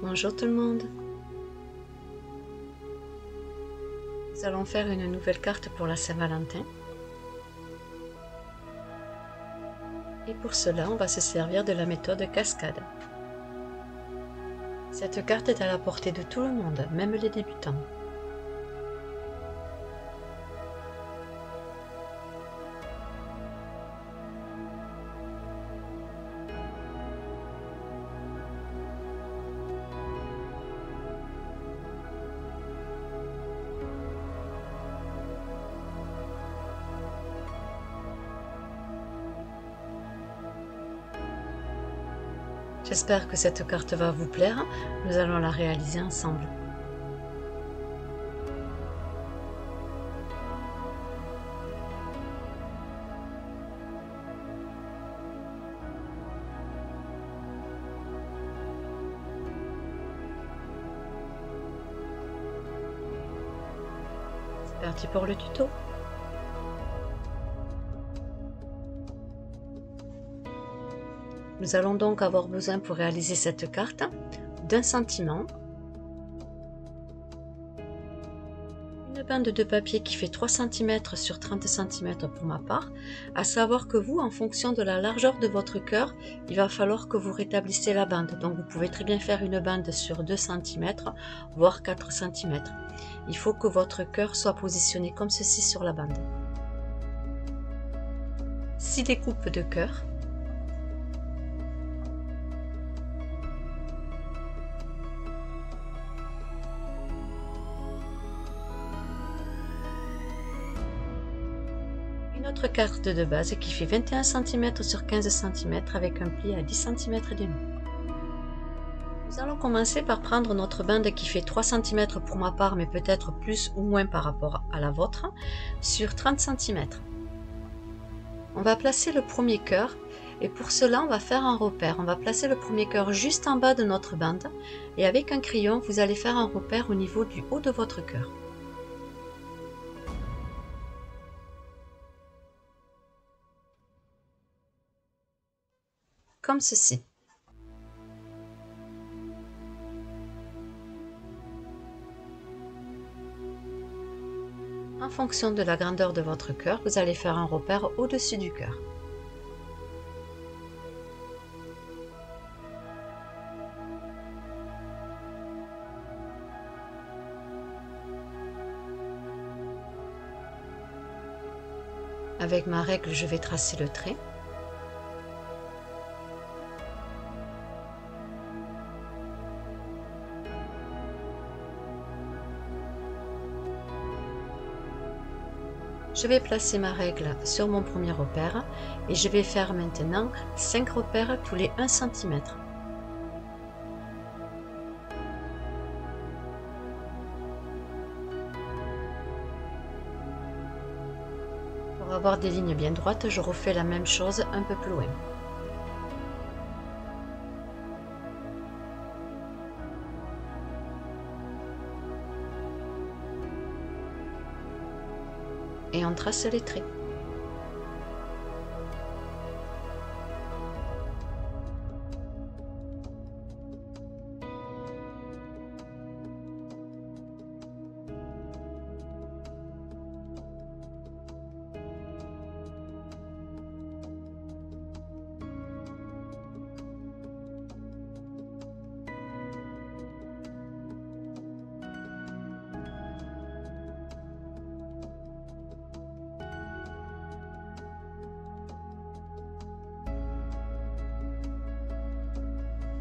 Bonjour tout le monde. Nous allons faire une nouvelle carte pour la Saint-Valentin. Et pour cela, on va se servir de la méthode cascade. Cette carte est à la portée de tout le monde, même les débutants. J'espère que cette carte va vous plaire. Nous allons la réaliser ensemble. C'est parti pour le tuto. Nous allons donc avoir besoin pour réaliser cette carte d'un sentiment, une bande de papier qui fait 3 cm sur 30 cm pour ma part, à savoir que vous, en fonction de la largeur de votre cœur, il va falloir que vous rétablissez la bande. Donc vous pouvez très bien faire une bande sur 2 cm, voire 4 cm. Il faut que votre cœur soit positionné comme ceci sur la bande. 6 découpes de cœur. Une autre carte de base qui fait 21 cm sur 15 cm avec un pli à 10 cm et demi. Nous allons commencer par prendre notre bande qui fait 3 cm pour ma part, mais peut-être plus ou moins par rapport à la vôtre, sur 30 cm. On va placer le premier cœur et pour cela on va faire un repère. On va placer le premier cœur juste en bas de notre bande et avec un crayon vous allez faire un repère au niveau du haut de votre cœur. Comme ceci. En fonction de la grandeur de votre cœur, vous allez faire un repère au-dessus du cœur. Avec ma règle, je vais tracer le trait. Je vais placer ma règle sur mon premier repère et je vais faire maintenant 5 repères tous les 1 cm. Pour avoir des lignes bien droites, je refais la même chose un peu plus loin. Et on trace les traits.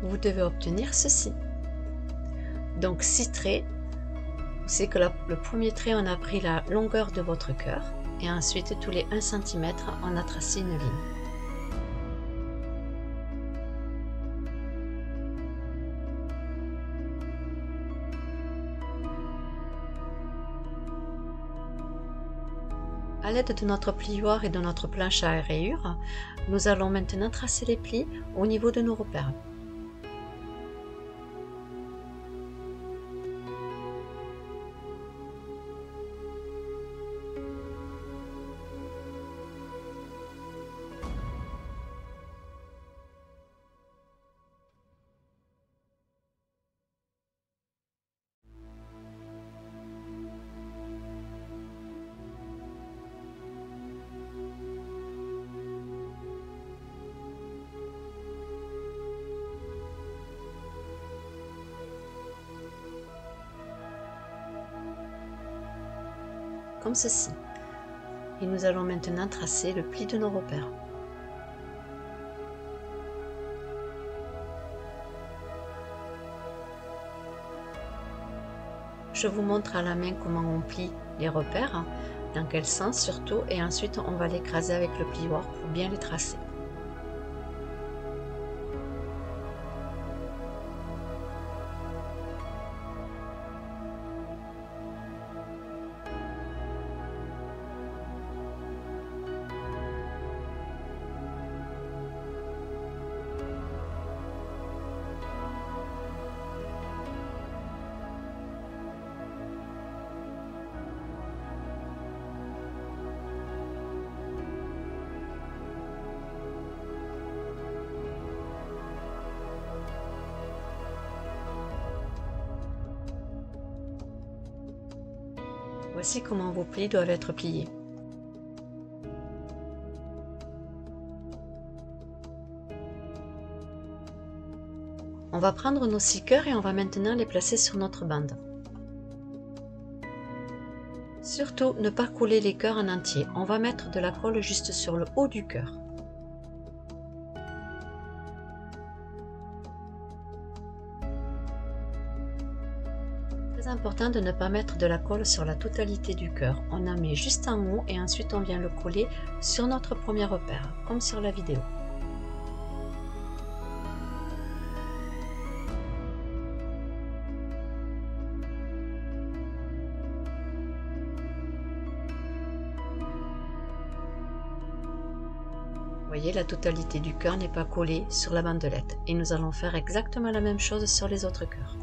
Vous devez obtenir ceci. Donc 6 traits, c'est que le premier trait on a pris la longueur de votre cœur et ensuite tous les 1 cm on a tracé une ligne. A l'aide de notre plioir et de notre planche à rayures, nous allons maintenant tracer les plis au niveau de nos repères. comme ceci. Et nous allons maintenant tracer le pli de nos repères. Je vous montre à la main comment on plie les repères, dans quel sens surtout, et ensuite on va l'écraser avec le plioir pour bien les tracer. Voici comment vos plis doivent être pliés. On va prendre nos 6 cœurs et on va maintenant les placer sur notre bande. Surtout, ne pas coller les cœurs en entier. On va mettre de la colle juste sur le haut du cœur. Très important de ne pas mettre de la colle sur la totalité du cœur. On en met juste en haut et ensuite on vient le coller sur notre premier repère, comme sur la vidéo. Vous voyez, la totalité du cœur n'est pas collée sur la bandelette et nous allons faire exactement la même chose sur les autres cœurs.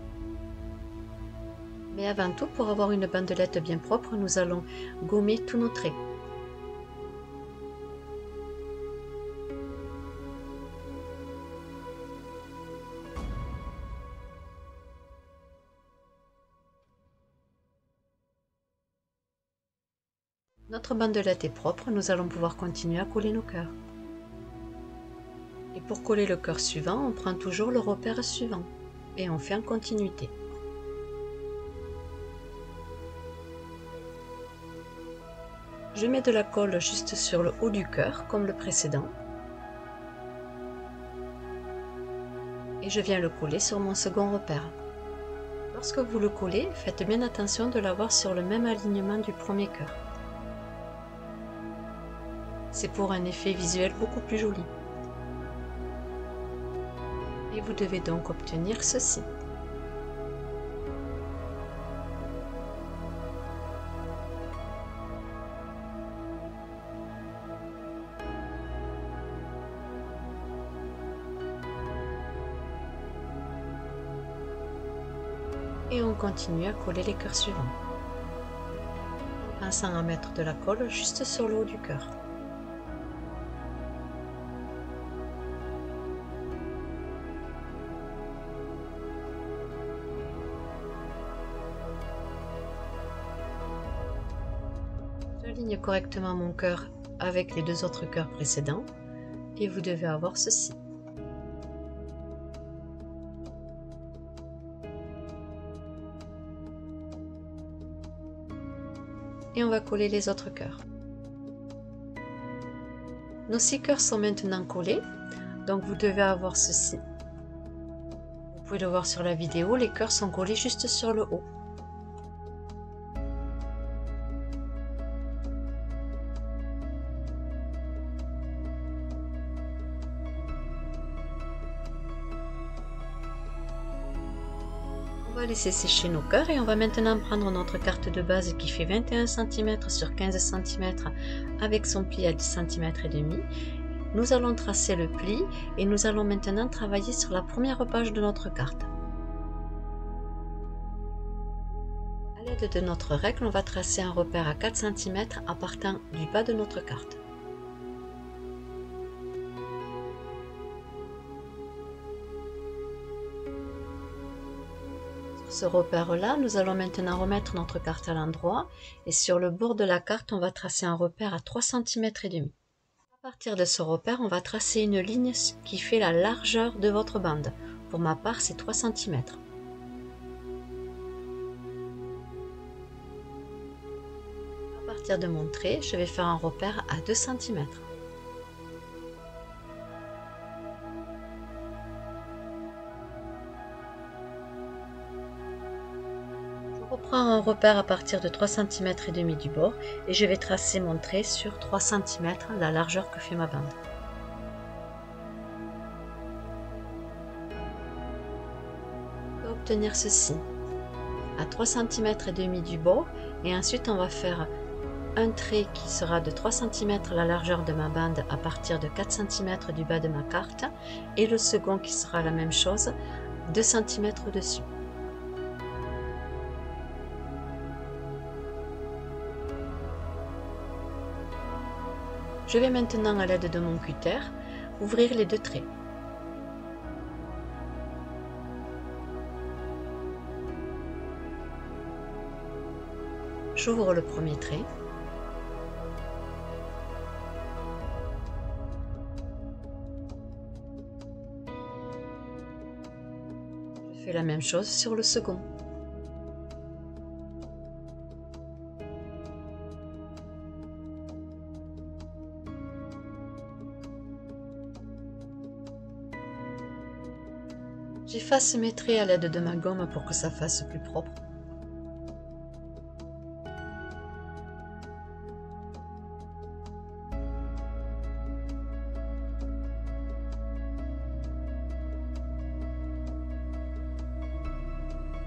Mais avant tout, pour avoir une bandelette bien propre, nous allons gommer tous nos traits. Notre bandelette est propre, nous allons pouvoir continuer à coller nos cœurs. Et pour coller le cœur suivant, on prend toujours le repère suivant et on fait en continuité. Je mets de la colle juste sur le haut du cœur, comme le précédent. Et je viens le coller sur mon second repère. Lorsque vous le collez, faites bien attention de l'avoir sur le même alignement du premier cœur. C'est pour un effet visuel beaucoup plus joli. Et vous devez donc obtenir ceci. Et on continue à coller les cœurs suivants, en pensant à mettre de la colle juste sur le haut du cœur. J'aligne correctement mon cœur avec les deux autres cœurs précédents et vous devez avoir ceci. Et on va coller les autres cœurs. Nos 6 cœurs sont maintenant collés, donc vous devez avoir ceci. Vous pouvez le voir sur la vidéo, les cœurs sont collés juste sur le haut. On va laisser sécher nos cœurs et on va maintenant prendre notre carte de base qui fait 21 cm sur 15 cm avec son pli à 10 cm et demi. Nous allons tracer le pli et nous allons maintenant travailler sur la première page de notre carte. À l'aide de notre règle, on va tracer un repère à 4 cm en partant du bas de notre carte. Ce repère-là, nous allons maintenant remettre notre carte à l'endroit et sur le bord de la carte, on va tracer un repère à 3 cm et demi. À partir de ce repère, on va tracer une ligne qui fait la largeur de votre bande. Pour ma part, c'est 3 cm. À partir de mon trait, je vais faire un repère à 2 cm. Je reprends un repère à partir de 3,5 cm du bord et je vais tracer mon trait sur 3 cm, la largeur que fait ma bande. On va obtenir ceci à 3,5 cm du bord et ensuite on va faire un trait qui sera de 3 cm la largeur de ma bande à partir de 4 cm du bas de ma carte et le second qui sera la même chose, 2 cm au-dessus. Je vais maintenant à l'aide de mon cutter ouvrir les deux traits. J'ouvre le premier trait. Je fais la même chose sur le second. J'efface mes traits à l'aide de ma gomme pour que ça fasse plus propre.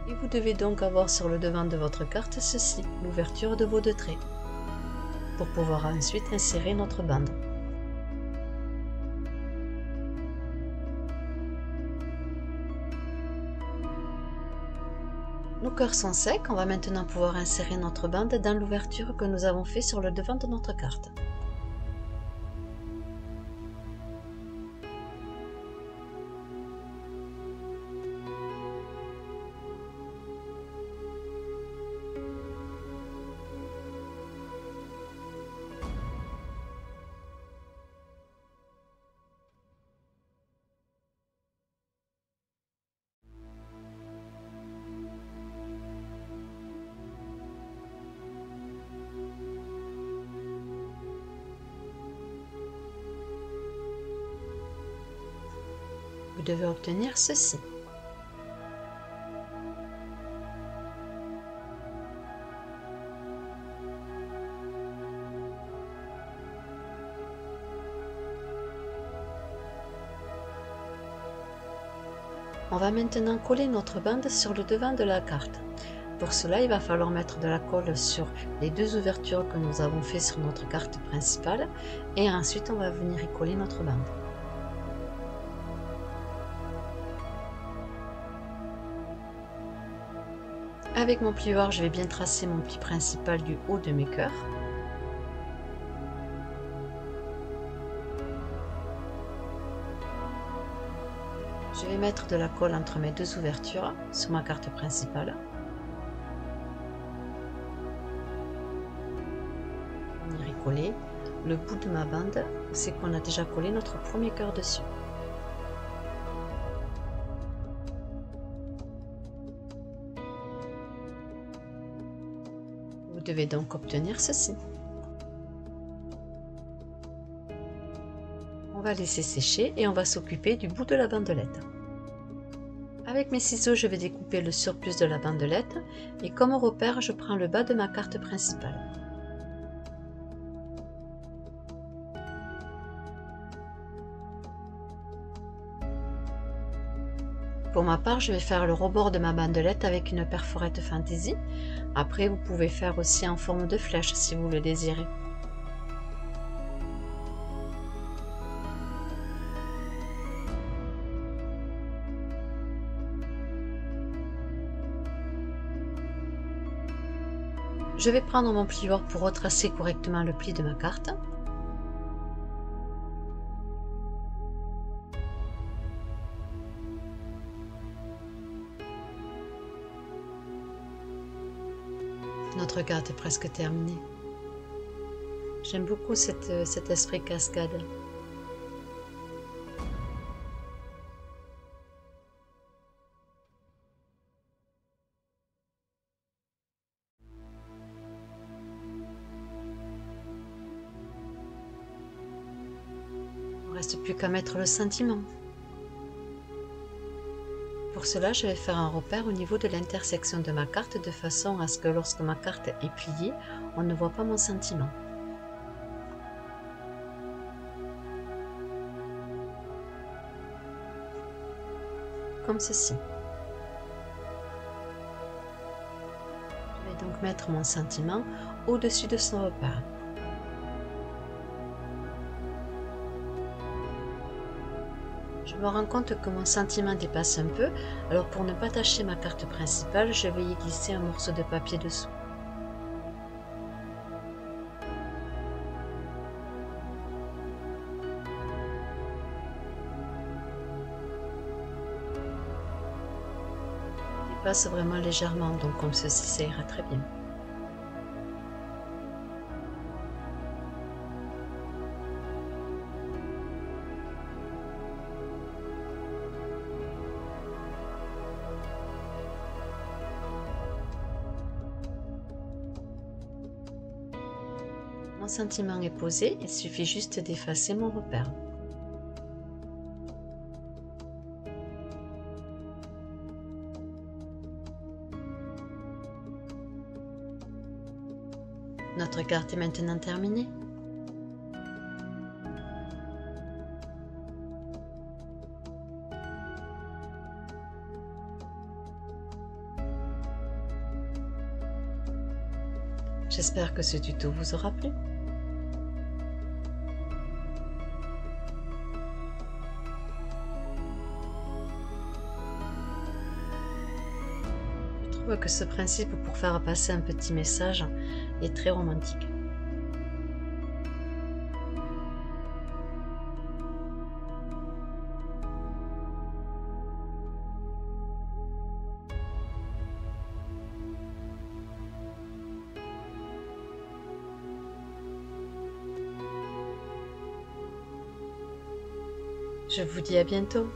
Et vous devez donc avoir sur le devant de votre carte ceci, l'ouverture de vos deux traits, pour pouvoir ensuite insérer notre bande. Nos cœurs sont secs, on va maintenant pouvoir insérer notre bande dans l'ouverture que nous avons fait sur le devant de notre carte. Vous devez obtenir ceci. On va maintenant coller notre bande sur le devant de la carte. Pour cela, il va falloir mettre de la colle sur les deux ouvertures que nous avons fait sur notre carte principale et ensuite on va venir y coller notre bande. Avec mon plioir, je vais bien tracer mon pli principal du haut de mes cœurs. Je vais mettre de la colle entre mes deux ouvertures sur ma carte principale. Venir y coller le bout de ma bande, c'est qu'on a déjà collé notre premier cœur dessus. Vous devez donc obtenir ceci. On va laisser sécher et on va s'occuper du bout de la bandelette. Avec mes ciseaux, je vais découper le surplus de la bandelette et comme repère, je prends le bas de ma carte principale. Pour ma part, je vais faire le rebord de ma bandelette avec une perforette fantaisie. Après, vous pouvez faire aussi en forme de flèche si vous le désirez. Je vais prendre mon plioir pour retracer correctement le pli de ma carte. Notre carte est presque terminée. J'aime beaucoup cet esprit cascade. reste plus qu'à mettre le sentiment. Pour cela, je vais faire un repère au niveau de l'intersection de ma carte de façon à ce que lorsque ma carte est pliée, on ne voit pas mon sentiment. Comme ceci. Je vais donc mettre mon sentiment au-dessus de son repère. Je me rends compte que mon sentiment dépasse un peu, alors pour ne pas tacher ma carte principale, je vais y glisser un morceau de papier dessous. Il dépasse vraiment légèrement, donc comme ceci, ça ira très bien. Mon sentiment est posé, il suffit juste d'effacer mon repère. Notre carte est maintenant terminée. J'espère que ce tuto vous aura plu. Je trouve que ce principe pour faire passer un petit message est très romantique. Je vous dis à bientôt.